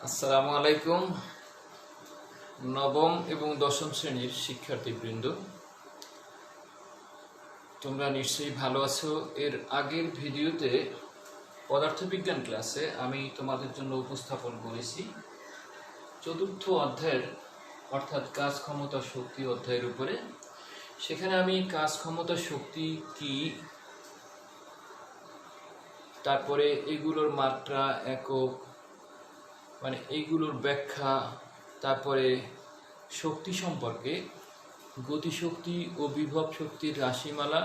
আসসালামু আলাইকুম। নবম এবং দশম শ্রেণীর শিক্ষার্থীবৃন্দ, তোমরা নিশ্চয়ই ভালো আছো। এর আগের ভিডিওতে পদার্থবিজ্ঞান ক্লাসে আমি তোমাদের জন্য উপস্থাপন করেছি চতুর্থ অধ্যায়ের অর্থাৎ কাজ ক্ষমতা শক্তি অধ্যায়ের উপরে। সেখানে আমি কাজ ক্ষমতা শক্তি কি, তারপরে এগুলোর মাত্রা, একক, মানে এইগুলোর ব্যাখ্যা, তারপরে শক্তি সম্পর্কে, গতিশক্তি ও বিভব শক্তির রাশিমালা,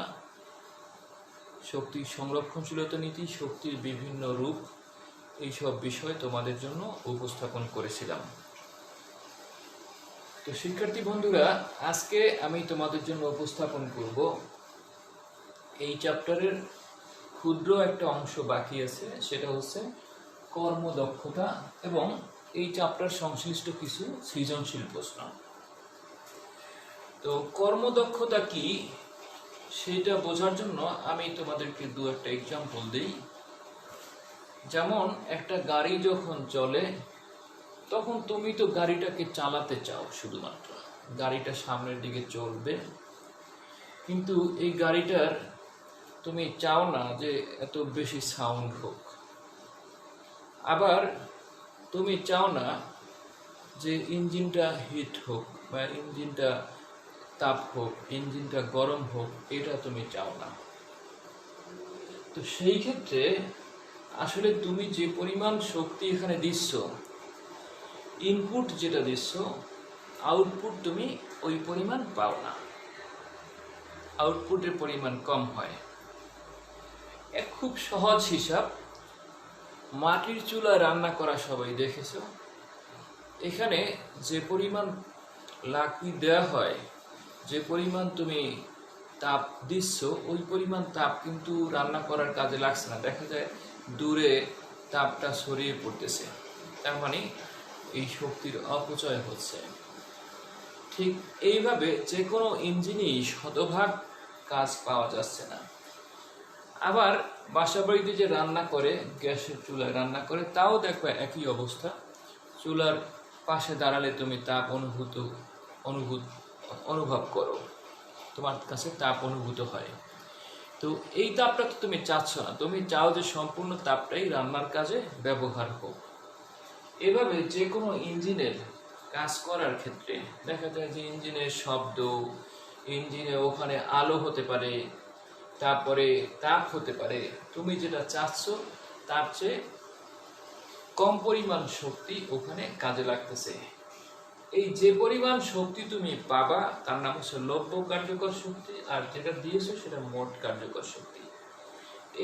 শক্তির সংরক্ষণশীলতা নীতি, শক্তির বিভিন্ন রূপ, এইসব বিষয় তোমাদের জন্য উপস্থাপন করেছিলাম। তো শিক্ষার্থী বন্ধুরা, আজকে আমি তোমাদের জন্য উপস্থাপন করব এই চ্যাপ্টারের ক্ষুদ্র একটা অংশ বাকি আছে, সেটা হচ্ছে কর্মদক্ষতা এবং এই চ্যাপ্টার সংশ্লিষ্ট কিছু সৃজনশীল প্রশ্ন। তো কর্মদক্ষতা কি সেটা বোঝার জন্য আমি তোমাদেরকে দু একটা এক্সাম্পল দিই। যেমন একটা গাড়ি যখন চলে তখন তুমি তো গাড়িটাকে চালাতে চাও, শুধুমাত্র গাড়িটা সামনের দিকে চলবে, কিন্তু এই গাড়িটার তুমি চাও না যে এত বেশি সাউন্ড হোক, আবার তুমি চাও না যে ইঞ্জিনটা হিট হোক বা ইঞ্জিনটা তাপ হোক, ইঞ্জিনটা গরম হোক, এটা তুমি চাও না। তো সেই ক্ষেত্রে আসলে তুমি যে পরিমাণ শক্তি এখানে দিচ্ছ, ইনপুট যেটা দিচ্ছ, আউটপুট তুমি ওই পরিমাণ পাও না, আউটপুটের পরিমাণ কম হয়। এক খুব সহজ হিসাব, মাটির চুলায় রান্না করা সবাই দেখেছো। এখানে যে পরিমাণ লাকড়ি দেওয়া হয়, যে পরিমাণ তুমি তাপ দিচ্ছ, ওই পরিমাণ তাপ কিন্তু রান্না করার কাজে লাগছে না, দেখা যায় দূরে তাপটা ছড়িয়ে পড়তেছে, তার মানে এই শক্তির অপচয় হচ্ছে। ঠিক এইভাবে যে কোনো ইঞ্জিনই শতভাগ কাজ পাওয়া যাচ্ছে না। আবার বাসা বাড়িতে যে রান্না করে, গ্যাসের চুলায় রান্না করে, তাও দেখবে একই অবস্থা। চুলার পাশে দাঁড়ালে তুমি তাপ অনুভব করো, তোমার কাছে তাপ অনুভূত হয়। তো এই তাপটা তো তুমি চাচ্ছ না, তুমি চাও যে সম্পূর্ণ তাপটাই রান্নার কাজে ব্যবহার হোক। এভাবে যে কোনো ইঞ্জিনের কাজ করার ক্ষেত্রে দেখা যায় যে ইঞ্জিনের শব্দ, ইঞ্জিনে ওখানে আলো হতে পারে, তারপরে তাপ হতে পারে, তুমি যেটা চাচ্ছ তার চেয়ে কম পরিমাণ শক্তি ওখানে কাজে লাগতেছে। এই যে পরিমাণ শক্তি তুমি পাবা তার নাম হচ্ছে লব্য কার্যকর শক্তি, আর যেটা দিয়েছো সেটা মোট কার্যকর শক্তি।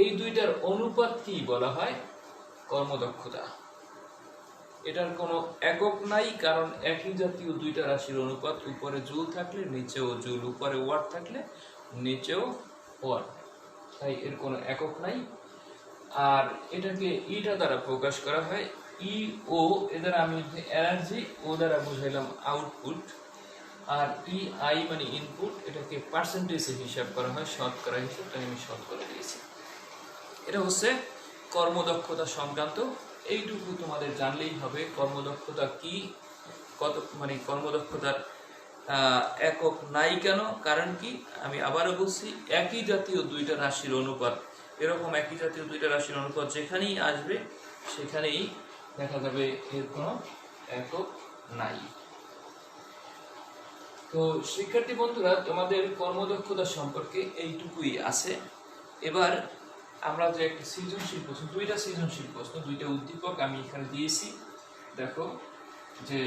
এই দুইটার অনুপাত কি বলা হয়? কর্মদক্ষতা। এটার কোনো একক নাই, কারণ একই জাতীয় দুইটা রাশির অনুপাত, উপরে জুল থাকলে নিচেও জুল, উপরে ওয়াট থাকলে নিচেও ওয়াট, তাই এর কোনো একক নাই। আর এটাকে ইটা দ্বারা প্রকাশ করা হয়, ই ও, এ দ্বারা আমি এনার্জি, ও দ্বারা বুঝাইলাম আউটপুট, আর ই আই মানে ইনপুট, এটাকে পার্সেন্টেজে হিসাব করা হয়, শতকরা হিসাব, তাই আমি শতকরা দিয়েছি। এটা হচ্ছে কর্মদক্ষতা সংক্রান্ত। এইটুকু তোমাদের জানলেই হবে কর্মদক্ষতা কি, কত, মানে কর্মদক্ষতার একক নাই কেন, কারণ কি, আমি আবারও বলছি, একই জাতীয় দুইটা রাশির অনুপাত, এরকম একই জাতীয় দুইটা রাশির অনুপাত যেখানেই আসবে সেখানেই দেখা যাবে এর কোনো একক নাই। তো শিক্ষার্থী বন্ধুরা, তোমাদের কর্মদক্ষতা সম্পর্কে এইটুকুই আছে। এবার আমরা যে একটা সৃজনশীল প্রশ্ন, দুইটা সৃজনশীল প্রশ্ন, দুইটা উদ্দীপক আমি এখানে দিয়েছি। দেখো যে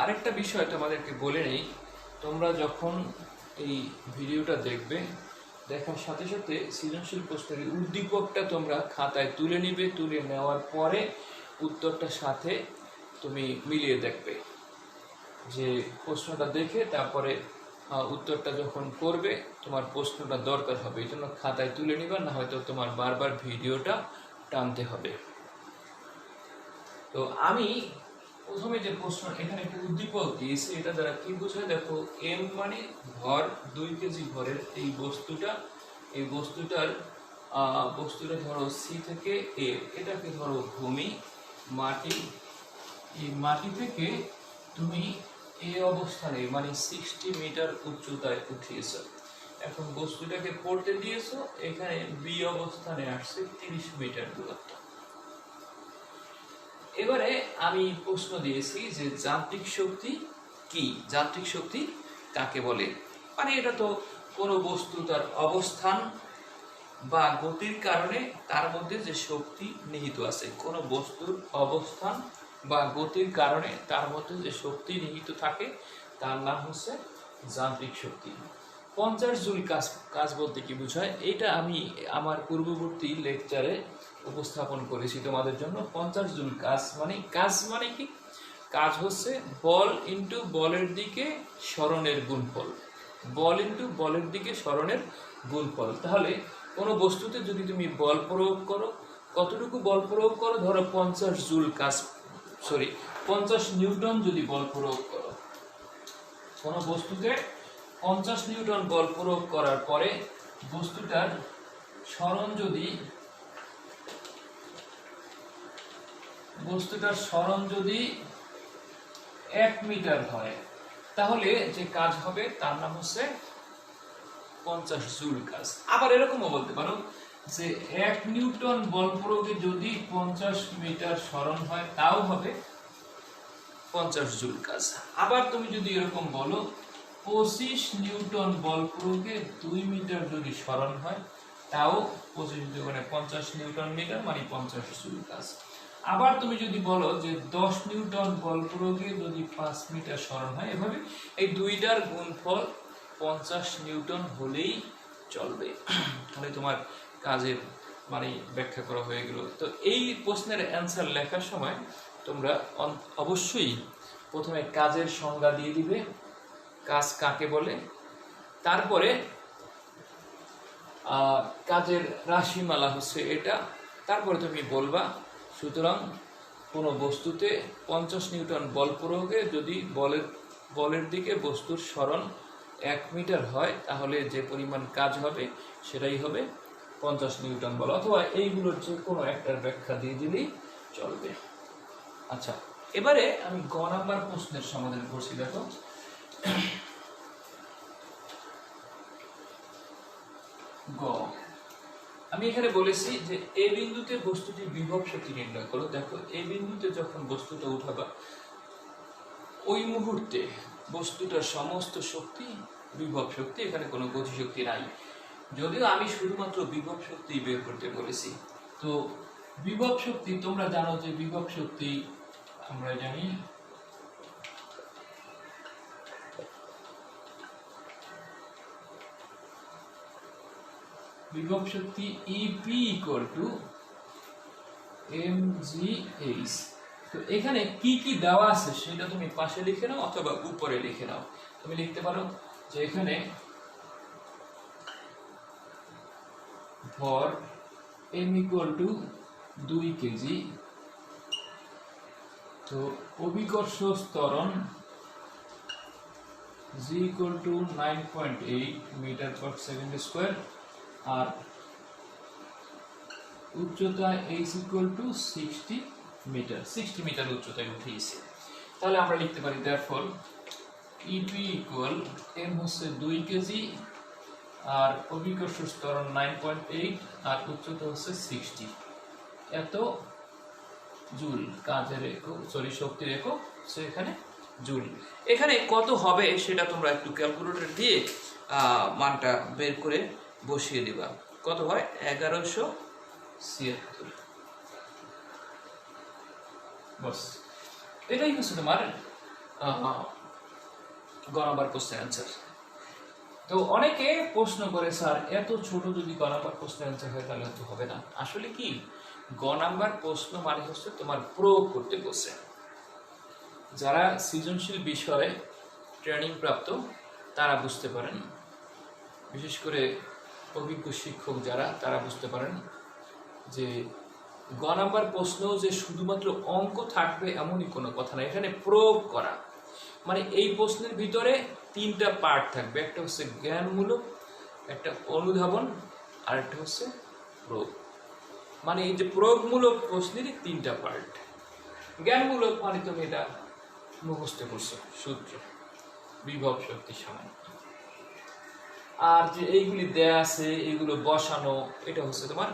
আরেকটা বিষয় তোমাদেরকে বলে নেই, তোমরা যখন এই ভিডিওটা দেখবে, দেখার সাথে সাথে সৃজনশীল প্রশ্নের উদ্দীপকটা তোমরা খাতায় তুলে নিবে, তুলে নেওয়ার পরে উত্তরটার সাথে তুমি মিলিয়ে দেখবে, যে প্রশ্নটা দেখে তারপরে উত্তরটা যখন করবে তোমার প্রশ্নটা দরকার হবে, এই জন্য খাতায় তুলে নিবা, না হয়তো তোমার বারবার ভিডিওটা টানতে হবে। তো আমি প্রথমে যে প্রশ্ন, এখানে একটা উদ্দীপক দিয়েছি, এটা দ্বারা কি বোঝায় দেখো, এম মানে ভর, 2 কেজি ভরের এই বস্তুটা ধরো সি থেকে এ, এটাকে ধরো ভূমি, মাটি, এই মাটি থেকে তুমি এই অবস্থানে মানে 60 মিটার উচ্চতায় উঠিয়েছো। এখন বস্তুটাকে পড়তে দিয়েছো, এখানে বি অবস্থানে আসছে 30 মিটার দূরত্ব। এবারে আমি প্রশ্ন দিয়েছি যে যান্ত্রিক শক্তি কি, যান্ত্রিক শক্তি কাকে বলে। মানে এটা তো কোনো বস্তু তার অবস্থান বা গতির কারণে তার মধ্যে যে শক্তি নিহিত আছে, কোনো বস্তুর অবস্থান বা গতির কারণে তার মধ্যে যে শক্তি নিহিত থাকে তার নাম হচ্ছে যান্ত্রিক শক্তি। 50 জুল কাজ বলতে কি বোঝায়, এটা আমি আমার পূর্ববর্তী লেকচারে উপস্থাপন করেছি তোমাদের জন্য। 50 জুল কাজ মানে কি, কাজ হচ্ছে বল ইন্টু বলের দিকে সরণের গুণফল, বল ইন্টু বলের দিকে সরণের গুণফল। তাহলে কোনো বস্তুতে যদি তুমি বল প্রয়োগ করো, কতটুকু বল প্রয়োগ করো, ধরো 50 জুল কাজ 50 নিউটন যদি বল প্রয়োগ করো, কোনো বস্তুতে 50 নিউটন বল প্রয়োগ করার পরে বস্তুটার সরণ যদি 1 মিটার হয়, তাহলে যে কাজ হবে তার নাম হচ্ছে 50 জুল কাজ। আবার এরকমও বলতে পারো যে 1 নিউটন বল প্রয়োগে যদি 50 মিটার সরণ হয় তাও হবে 50 জুল কাজ। আবার তুমি যদি এরকম বলো 25 নিউটন বল প্রয়োগে 2 মিটার যদি সরণ হয় তাও 25 দুগুণে 50 নিউটন মিটার মানে 50 জুল কাজ। আবার তুমি যদি বলো যে 10 নিউটন বল প্রয়োগে যদি 5 মিটার সরণ হয়, এভাবে এই দুইটার গুণফল 50 নিউটন হলেই চলবে। তাহলে তোমার কাজের মানে ব্যাখ্যা করা হয়ে গেল। তো এই প্রশ্নের অ্যান্সার লেখার সময় তোমরা অবশ্যই প্রথমে কাজের সংজ্ঞা দিয়ে দিবে, কাজ কাকে বলে, তারপরে কাজের রাশিমালা হচ্ছে এটা, তারপরে তুমি বলবা সুতরাং কোনো বস্তুতে 50 নিউটন বল প্রয়োগে যদি বলের দিকে বস্তুর সরণ 1 মিটার হয় তাহলে যে পরিমাণ কাজ হবে সেটাই হবে 50 নিউটন বল, অথবা এইগুলোর যে কোনো একটার ব্যাখ্যা দিয়ে দিলেই চলবে। আচ্ছা, এবারে আমি গ নাম্বার প্রশ্নের সমাধান করছি। দেখো, গ আমি এখানে বলেছি যে এ বিন্দুতে বস্তুটির বিভব শক্তি নির্ণয় করো। দেখো, এই বিন্দুতে যখন বস্তুটা উঠাবা ওই মুহূর্তে বস্তুটার সমস্ত শক্তি বিভব শক্তি, এখানে কোনো গতি শক্তি নাই, যদিও আমি শুধুমাত্র বিভব শক্তি বের করতে বলেছি। তো বিভব শক্তি তোমরা জানো যে বিভব শক্তি আমরা জানি বিভব শক্তি EP = mgh। তো এখানে কি কি দেওয়া আছে সেটা তুমি পাশে লিখে নাও অথবা উপরে লিখে নাও। তুমি লিখতে পারো যে এখানে ভর m = 2 কেজি, তো অভিকর্ষ ত্বরণ g = 9.8 মিটার/সেকেন্ড স্কয়ার, আর উচ্চতা h = 60 মিটার, 60 মিটার উচ্চতায় উঠিয়েছে। তাহলে আমরা লিখতে পারি therefore EP = m হচ্ছে 2 কেজি, আর অভিকর্ষ ত্বরণ 9.8 আর উচ্চতা হচ্ছে 60, এত জুল কাজের একক, শক্তির একক এখানে জুল। এখানে কত হবে সেটা তোমরা একটু ক্যালকুলেটর দিয়ে মানটা বের করে বসিয়ে দিবা। কত হয়? 1176। বস, এটাই হচ্ছে তোমার গ নাম্বার কোশ্চেন অ্যান্সার। তো অনেকে প্রশ্ন করে স্যার এত ছোট যদি গ নাম্বার কোশ্চেন অ্যান্সার হয় তাহলে তো হবে না। আসলে কি, গ নাম্বার প্রশ্ন মানে হচ্ছে তোমার প্রয়োগ করতে বসে। যারা সৃজনশীল বিষয়ে ট্রেনিং প্রাপ্ত তারা বুঝতে পারেন, বিশেষ করে অভিজ্ঞ শিক্ষক যারা, তারা বুঝতে পারেন যে গ নাম্বার প্রশ্ন যে শুধুমাত্র অঙ্ক থাকবে এমনই কোনো কথা না। এখানে প্রয়োগ করা মানে এই প্রশ্নের ভিতরে 3টা পার্ট থাকবে, একটা হচ্ছে জ্ঞানমূলক, একটা অনুধাবন, আর একটা হচ্ছে প্রয়োগ। মানে এই যে প্রয়োগমূলক প্রশ্নেরই 3টা পার্ট। জ্ঞানমূলক মানে তুমি এটা মুখস্থ করছো সূত্র, বিভব শক্তি সমান। আর যে এইগুলি দেয়া আছে এইগুলো বসানো, এটা হচ্ছে তোমার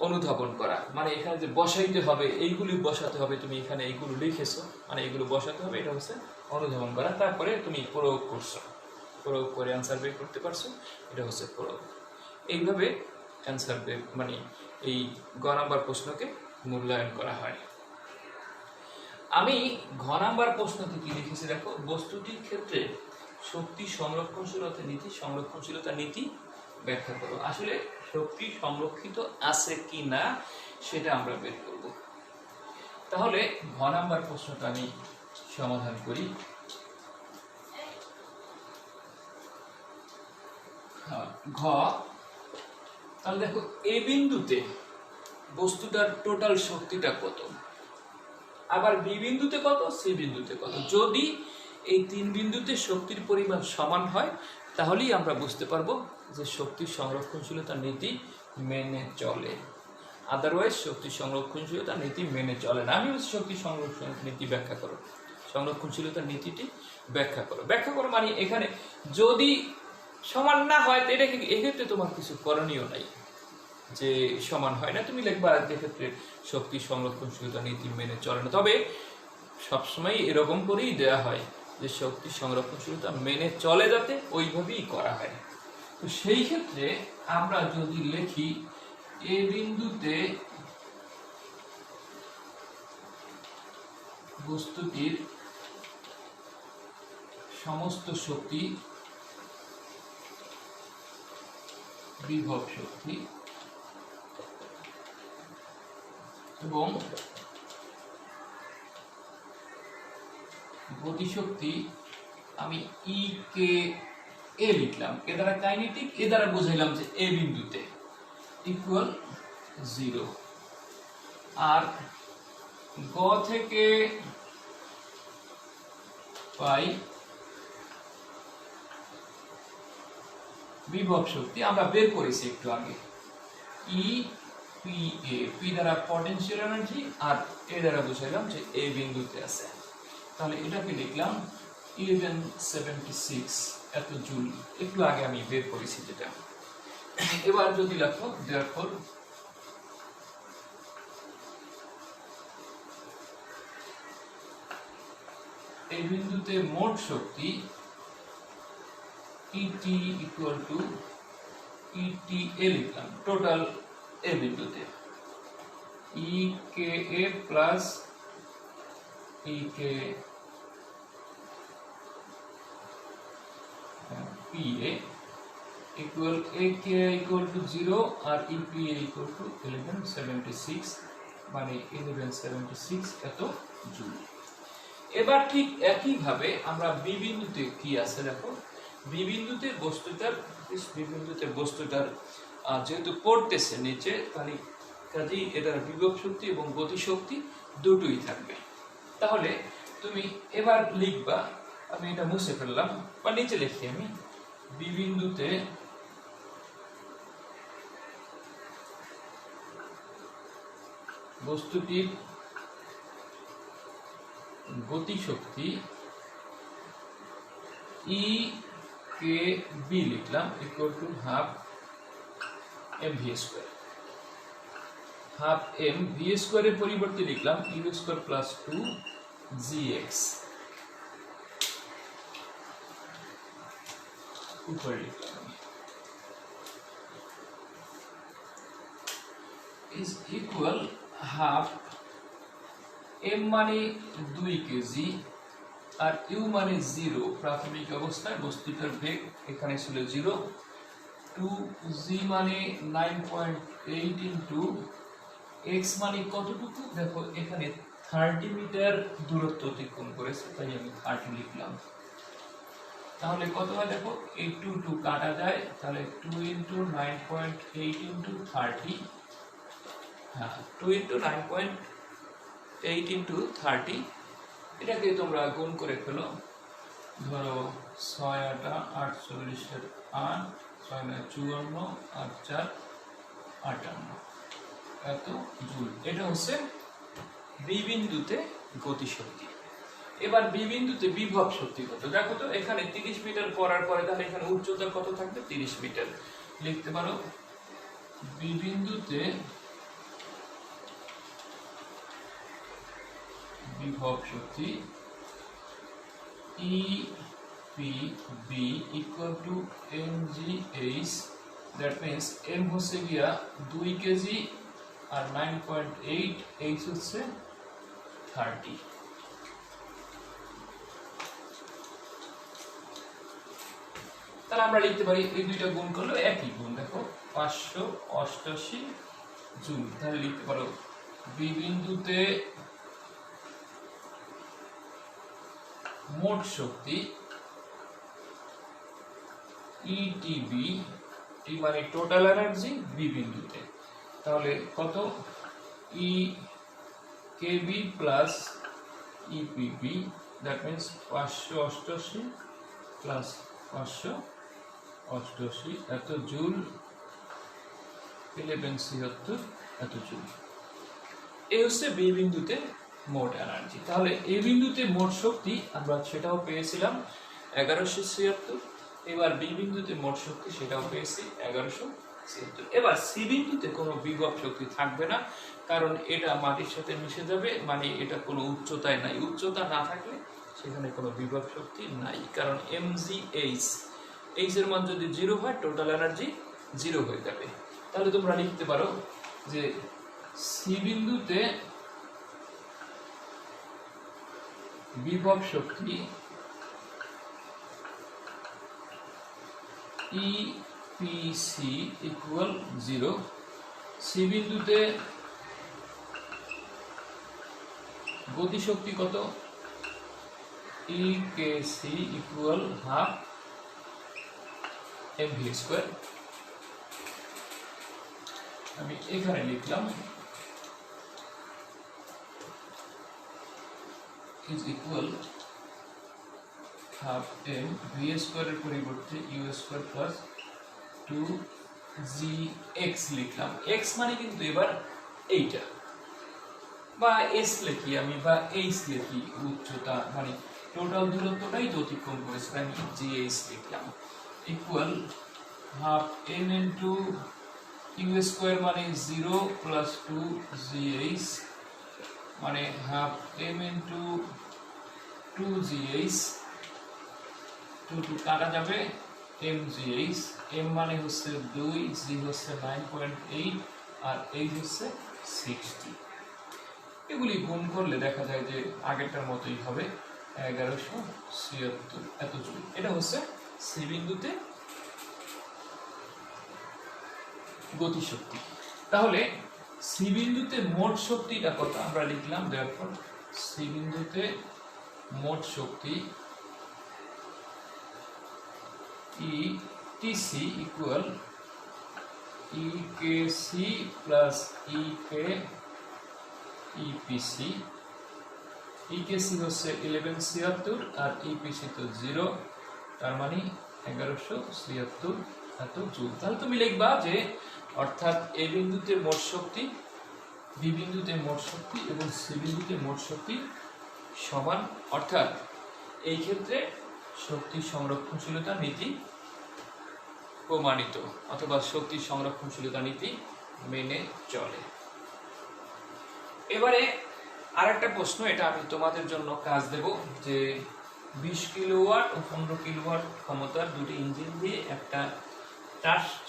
অনুধাবন করা, মানে এখানে যে বসাইতে হবে এইগুলি বসাতে হবে, তুমি এখানে এইগুলো লিখেছো মানে এইগুলো বসাতে হবে, এটা হচ্ছে অনুধাবন করা। তারপরে তুমি প্রয়োগ করছো, প্রয়োগ করে অ্যান্সার বের করতে পারছো, এটা হচ্ছে প্রয়োগ। এইভাবে অ্যান্সার বের মানে এই গ নাম্বার প্রশ্নকে মূল্যায়ন করা হয়। আমি ঘ নাম্বার প্রশ্নটি কি লিখেছি দেখো, বস্তুটির ক্ষেত্রে শক্তি সংরক্ষণশীলতা নীতি ব্যাখ্যা করো। আসলে শক্তি সংরক্ষিত আছে কি না সেটা আমরা বের করব। তাহলে ঘ নাম্বার প্রশ্নটা আমি সমাধান করি। ঘ, তাহলে দেখো এ বিন্দুতে বস্তুটার টোটাল শক্তিটা কত, আবার বি বিন্দুতে কত, সি বিন্দুতে কত। যদি এই তিন বিন্দুতে শক্তির পরিমাণ সমান হয় তাহলেই আমরা বুঝতে পারবো যে শক্তির সংরক্ষণশীলতা নীতি মেনে চলে, আদারওয়াইজ শক্তি সংরক্ষণশীলতা নীতি মেনে চলে না। আমি বলছি শক্তি সংরক্ষণ নীতি ব্যাখ্যা করো, সংরক্ষণশীলতা নীতিটি ব্যাখ্যা করো। ব্যাখ্যা করো মানে এখানে যদি সমান না হয় তো এটা এক্ষেত্রে তোমার কিছু করণীয় নাই, যে সমান হয় না তুমি লিখবা যেক্ষেত্রে শক্তি সংরক্ষণশীলতা নীতি মেনে চলে না। তবে সবসময় এরকম করেই দেয়া হয় যে শক্তি সংরক্ষণশীলতা মেনে চলে, যাতে ওইভাবেই করা হয়। তো সেই ক্ষেত্রে আমরা যদি লিখি এ বিন্দুতে বস্তুটির সমস্ত শক্তি বিভব শক্তি এবং গতিশক্তি, আমি ই কে এ লিখলাম, এ দ্বারা কাইনেটিক, এ দ্বারা বুঝাইলাম যে এ বিন্দুতে ইকুয়াল 0। আর গ থেকে পাই বিভব শক্তি আমরা বের করেছি একটু আগে, ই পি এ, পি দ্বারা পটেনশিয়াল এনার্জি আর এ দ্বারা বুঝাইলাম যে এ বিন্দুতে আছে। তাহলে এটাকে লিখলাম 1176 এত জুল, একটু আগে আমি বের করেছি যেটা। এবার যদি লেখো therefore এই বিন্দুতে মোট শক্তি ET equal to ETA লিখলাম টোটাল এ বিন্দুতে, EKA plus EK PA equal AKA equal to 0 আর EPA equal to 1176, মানে 1176 এত জুল। এবার ঠিক একই ভাবে আমরা বি বিন্দুতে কি আছে দেখো, বি বিন্দুতে বস্তুটার যেহেতু পড়তেছে নিচে, তাহলে কাজেই এটার বিভব শক্তি এবং গতি শক্তি দুটোই থাকবে। তাহলে তুমি এবার লিখবা, আমি এটা মুছে ফেললাম বা নিচে লিখি আমি, বি বিন্দুতে বস্তুটির গতি শক্তি ই কে বি লিখলাম equal to half M V square, half M V স্কোয়ারের পরিবর্তে লিখলাম U square plus 2 G X, উপরে লিখলাম ইজ ইকুয়াল হাফ এম মানে 2 কেজি আর ইউ মানে 0, প্রাথমিক অবস্থায় বস্তুটার বেগ এখানে ছিল 0, 2g মানে 9.8 ইনটু x মানে কতটুকু দেখো এখানে 30 মিটার দূরত্ব অতিক্রম করেছে, তাই আমি 30 লিখলাম। তাহলে কত হয় দেখো, এই 2 কাটা যায়, তাহলে 2 ইনটু 9.8 ইনটু 30, হ্যাঁ 2 ইনটু 9.8 ইনটু 30, এটাকে তোমরা গুণ করে ফেলো, ধরো 6 8 48 এর 8, 6 9 54 আর 4 58 এত জুল। এটা হচ্ছে বি বিন্দুতে গতিশক্তি। এবার বি বিন্দুতে বিভব শক্তি কত দেখো তো, এখানে 30 মিটার করার পরে তাহলে এখানে উচ্চতা কত থাকবে, 30 মিটার। লিখতে পারো বি বিন্দুতে বিভব শক্তি E P B equal to M G H, that means M হচ্ছে গিয়া 2 কেজি আর 9.8, এইচ হচ্ছে 30। তাহলে আমরা লিখতে পারি এই দুইটা গুণ করলে একই গুণ, দেখো 588 জুল। তাহলে লিখতে পারো বি বিন্দুতে মোট শক্তি ইটিবি, টি মানে টোটাল এনার্জি বি বিন্দুতে, তাহলে কত, E KB plus EPB, that means 588 plus 588 এত জুল, 1176 এত জুল। এই হচ্ছে বি বিন্দুতে মোট এনার্জি। তাহলে এই বিন্দুতে মোট শক্তি আমরা সেটাও পেয়েছিলাম 1176। এবার বি বিন্দুতে মোট শক্তি সেটাও পেয়েছি 1176। এবার সি বিন্দুতে কোনো বিভব শক্তি থাকবে না, কারণ এটা মাটির সাথে মিশে যাবে, মানে এটা কোনো উচ্চতায় নাই। উচ্চতা না থাকলে সেখানে কোনো বিভব শক্তি নাই, কারণ mgh, এইচ এর মান যদি 0 হয় টোটাল এনার্জি 0 হয়ে যাবে। তাহলে তোমরা লিখতে পারো যে সি বিন্দুতে বিভব শক্তি ইপিসি ইকুয়াল 0। সি বিন্দুতে গতিশক্তি কত, ইকেসি ইকুয়াল হাফ এমভি স্কয়ার। আমি এখানে লিখলাম is equal half m v square এর পরিবর্তে u square plus 2gx লিখলাম। x মানে কিন্তু এবার এইটা, বা s লিখি আমি, বা h লিখি, উচ্চতা মানে টোটাল দূরত্বটাই তো অতিক্রম করেছে, আমি gh লিখলাম, equal half m into u square মানে 0 প্লাস 2gh মানে হাফ m ইনটু 2gh, 2 কাটা যাবে, mgh, m মানে হচ্ছে 2, g হচ্ছে 9.8 আর h হচ্ছে 60। এগুলি গুণ করলে দেখা যায় যে আগেরটার মতোই হবে 1176 এত জুল। এটা হচ্ছে সি বিন্দুতে গতিশক্তি। তাহলে সি বিন্দুতে মোট শক্তিটা কত আমরা লিখলাম, therefore সি বিন্দুতে মোট শক্তি ETC equal EKC plus EK EPC. EKC হচ্ছে 1176 আর ইপিসি তো 0, তার মানে 1176 এত জুল। তাহলে তুমি লিখবা যে অর্থাৎ এ বিন্দুতে মোট শক্তি, বি বিন্দুতে মোট শক্তি এবং সি বিন্দুতে মোট শক্তি সমান, অর্থাৎ এই ক্ষেত্রে শক্তি সংরক্ষণশীলতা নীতি প্রমাণিত, অথবা শক্তি সংরক্ষণশীলতা নীতি মেনে চলে। এবারে আরেকটা প্রশ্ন, এটা আমি তোমাদের জন্য কাজ দেব, যে 20 কিলোওয়াট ও 15 কিলোওয়াট ক্ষমতার দুটি ইঞ্জিন দিয়ে একটা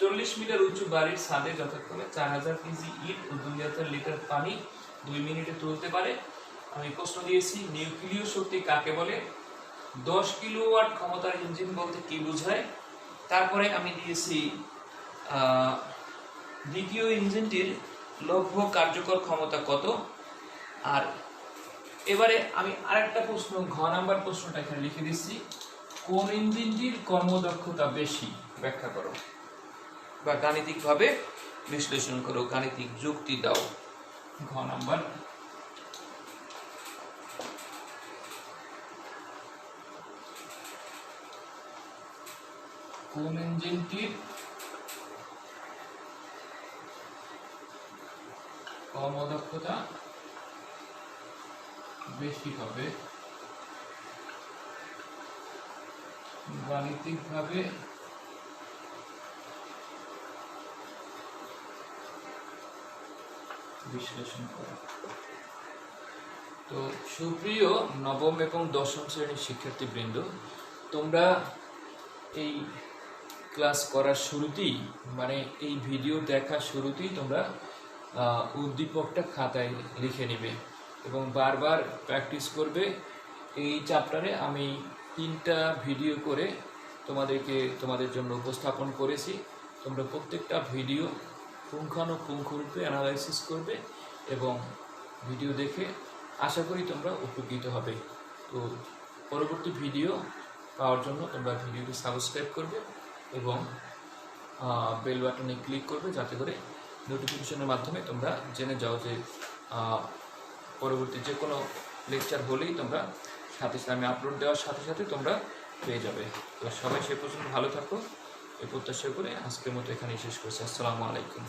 40 মিটার উঁচু বাড়ির ছাদে যথাক্রমে 4000 কেজি ইট ও 2000 লিটার পানি 2 মিনিটে তুলতে পারে। আমি প্রশ্ন দিয়েছি নিউক্লিয় শক্তি কাকে বলে, 10 কিলোওয়াট ক্ষমতার ইঞ্জিন বলতে কি বোঝায়। তারপরে আমি দিয়েছি দ্বিতীয় ইঞ্জিনটির লভ্য কার্যকর ক্ষমতা কত। আর এবারে আমি আরেকটা প্রশ্ন, ঘ নাম্বার প্রশ্নটা এখানে লিখে দিচ্ছি, কোন ইঞ্জিনটির কর্মদক্ষতা বেশি ব্যাখ্যা করো, বা গাণিতিকভাবে বিশ্লেষণ করো, গাণিতিক যুক্তি দাও। ঘ নাম্বার, কোন ইঞ্জিনটির কর্মদক্ষতা বেশিভাবে গাণিতিকভাবে বিশ্লেষণ করা। তো সুপ্রিয় নবম এবং দশম শ্রেণীর শিক্ষার্থীবৃন্দ, তোমরা এই ক্লাস করার শুরুতেই মানে এই ভিডিও দেখার শুরুতেই তোমরা উদ্দীপকটা খাতায় লিখে নেবে এবং বারবার প্র্যাকটিস করবে। এই চ্যাপ্টারে আমি 3টা ভিডিও করে তোমাদের জন্য উপস্থাপন করেছি। তোমরা প্রত্যেকটা ভিডিও পুঙ্খানুপুঙ্খরূপে অ্যানালাইসিস করবে এবং ভিডিও দেখে আশা করি তোমরা উপকৃত হবে। তো পরবর্তী ভিডিও পাওয়ার জন্য তোমরা ভিডিওটি সাবস্ক্রাইব করবে এবং বেল বাটনে ক্লিক করবে, যাতে করে নোটিফিকেশনের মাধ্যমে তোমরা জেনে যাও যে পরবর্তী যে কোনো লেকচার হলেই তোমরা সাথে সাথে আমি আপলোড দেওয়ার সাথে সাথে তোমরা পেয়ে যাবে। তো সবাই সে পর্যন্ত ভালো থাকো এই প্রত্যাশা করে আজকের মতো এখানেই শেষ করছি। আসসালামু আলাইকুম।